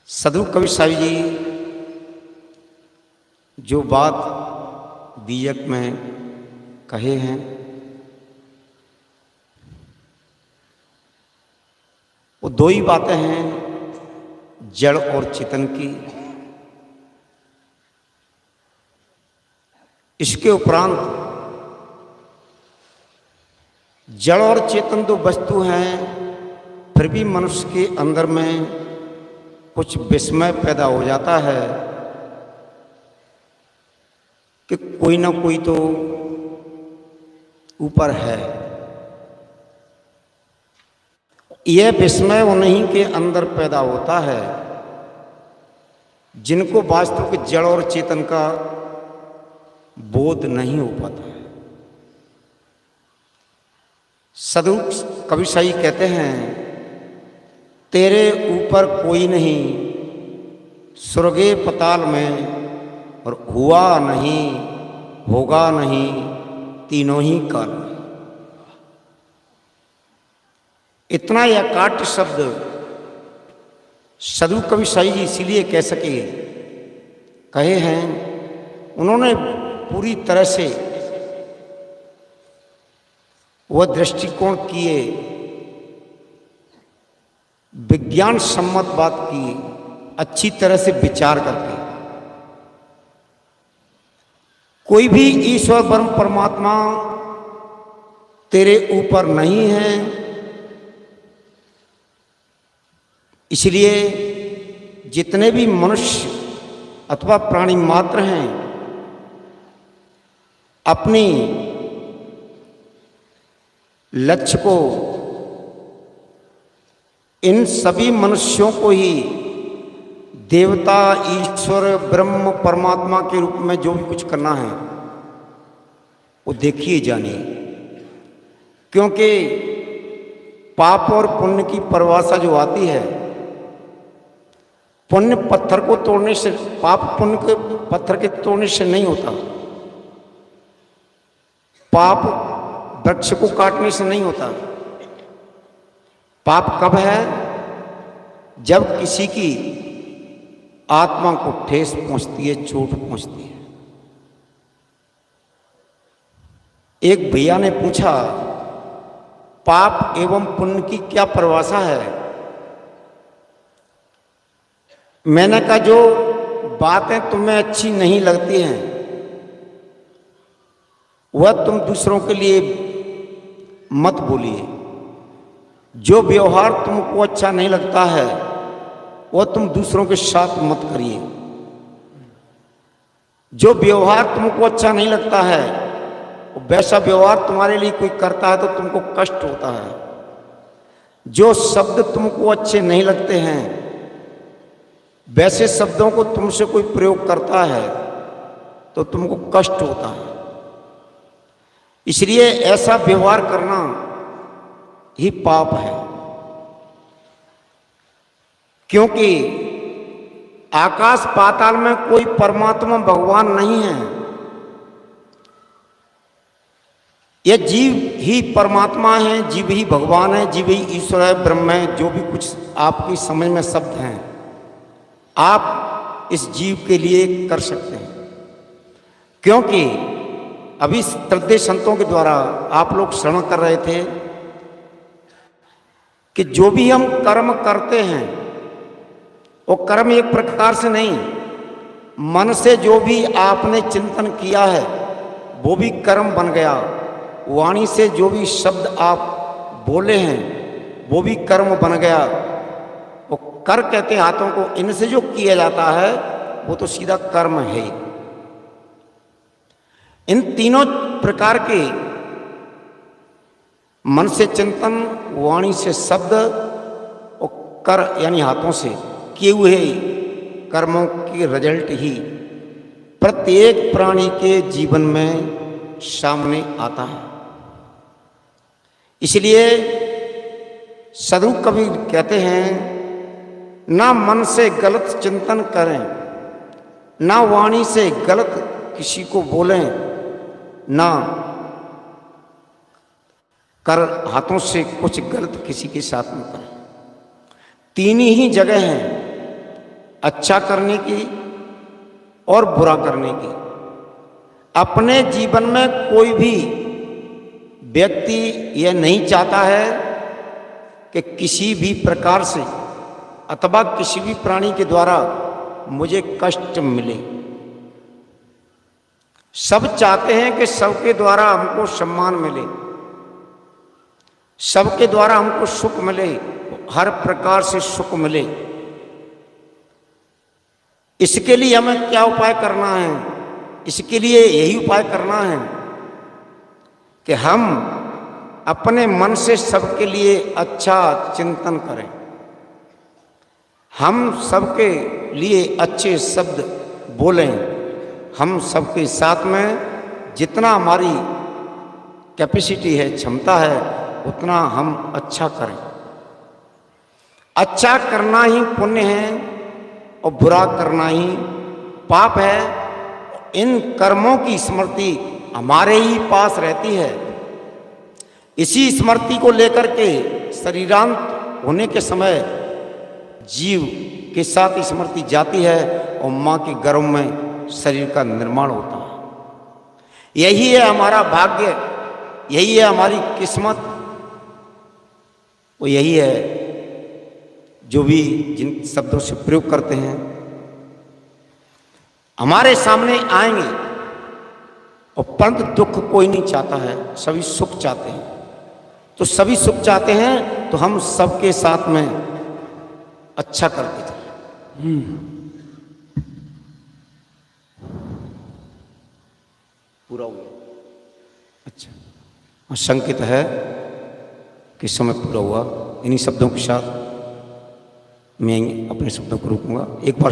सदगुरु कबीर साहिब जी जो बात बीजक में कहे हैं वो दो ही बातें हैं, जड़ और चेतन की। इसके उपरांत जड़ और चेतन दो वस्तु हैं, फिर भी मनुष्य के अंदर में कुछ विस्मय पैदा हो जाता है कि कोई ना कोई तो ऊपर है। यह विस्मय उन्हीं के अंदर पैदा होता है जिनको वास्तविक जड़ और चेतन का बोध नहीं हो पाता है। सदगुरु कबीर साहिब कहते हैं, तेरे ऊपर कोई नहीं स्वर्गे पताल में, और हुआ नहीं होगा नहीं तीनों ही काल में। इतना अकाट्य शब्द सदगुरु कबीर साहिब जी इसीलिए कह सके, कहे हैं, उन्होंने पूरी तरह से वह दृष्टिकोण किए, विज्ञान सम्मत बात की, अच्छी तरह से विचार करके। कोई भी ईश्वर ब्रह्म परमात्मा तेरे ऊपर नहीं है, इसलिए जितने भी मनुष्य अथवा प्राणी मात्र हैं अपनी लक्ष्य को इन सभी मनुष्यों को ही देवता ईश्वर ब्रह्म परमात्मा के रूप में जो भी कुछ करना है वो देखिए जानिए। क्योंकि पाप और पुण्य की परिभाषा जो आती है, पुण्य पत्थर को तोड़ने से, पाप पुण्य के पत्थर के तोड़ने से नहीं होता, पाप वृक्ष को काटने से नहीं होता। पाप कब है? जब किसी की आत्मा को ठेस पहुंचती है, चोट पहुंचती है। एक भैया ने पूछा, पाप एवं पुण्य की क्या परिभाषा है? मैंने कहा, जो बातें तुम्हें अच्छी नहीं लगती हैं वह तुम दूसरों के लिए मत बोलिए। जो व्यवहार तुमको अच्छा नहीं लगता है वह तुम दूसरों के साथ मत करिए। जो व्यवहार तुमको अच्छा नहीं लगता है वैसा व्यवहार तुम्हारे लिए कोई करता है तो तुमको कष्ट होता है। जो शब्द तुमको अच्छे नहीं लगते हैं वैसे शब्दों को तुमसे कोई प्रयोग करता है तो तुमको कष्ट होता है। इसलिए ऐसा व्यवहार करना ही पाप है। क्योंकि आकाश पाताल में कोई परमात्मा भगवान नहीं है, यह जीव ही परमात्मा है, जीव ही भगवान है, जीव ही ईश्वर है, ब्रह्म है। जो भी कुछ आपकी समझ में शब्द हैं आप इस जीव के लिए कर सकते हैं। क्योंकि अभी श्रद्धेय संतों के द्वारा आप लोग श्रवण कर रहे थे कि जो भी हम कर्म करते हैं वो कर्म एक प्रकार से नहीं, मन से जो भी आपने चिंतन किया है वो भी कर्म बन गया। वाणी से जो भी शब्द आप बोले हैं वो भी कर्म बन गया। वो कर कहते हाथों को, इनसे जो किया जाता है वो तो सीधा कर्म है। इन तीनों प्रकार के मन से चिंतन, वाणी से शब्द और कर यानी हाथों से किए हुए कर्मों की रिजल्ट ही प्रत्येक प्राणी के जीवन में सामने आता है। इसलिए सदगुरु कबीर कहते हैं, ना मन से गलत चिंतन करें, ना वाणी से गलत किसी को बोलें, ना कर हाथों से कुछ गलत किसी के साथ में करें। तीन ही जगह हैं अच्छा करने की और बुरा करने की। अपने जीवन में कोई भी व्यक्ति यह नहीं चाहता है कि किसी भी प्रकार से अथवा किसी भी प्राणी के द्वारा मुझे कष्ट मिले। सब चाहते हैं कि सबके द्वारा हमको सम्मान मिले, सबके द्वारा हमको सुख मिले, हर प्रकार से सुख मिले। इसके लिए हमें क्या उपाय करना है? इसके लिए यही उपाय करना है कि हम अपने मन से सबके लिए अच्छा चिंतन करें, हम सबके लिए अच्छे शब्द बोलें, हम सबके साथ में जितना हमारी कैपेसिटी है, क्षमता है, उतना हम अच्छा करें। अच्छा करना ही पुण्य है और बुरा करना ही पाप है। इन कर्मों की स्मृति हमारे ही पास रहती है। इसी स्मृति को लेकर के शरीरांत होने के समय जीव के साथ स्मृति जाती है और माँ के गर्भ में शरीर का निर्माण होता है। यही है हमारा भाग्य, यही है हमारी किस्मत, वो यही है जो भी जिन शब्दों से प्रयोग करते हैं हमारे सामने आएंगे। और परंतु दुख कोई नहीं चाहता है, सभी सुख चाहते हैं। तो सभी सुख चाहते हैं तो हम सबके साथ में अच्छा करते थे। पूरा हुआ। अच्छा, और संकेत है कि समय पूरा हुआ। इन्हीं शब्दों के साथ मैं अपने शब्दों को रोकूंगा। एक बार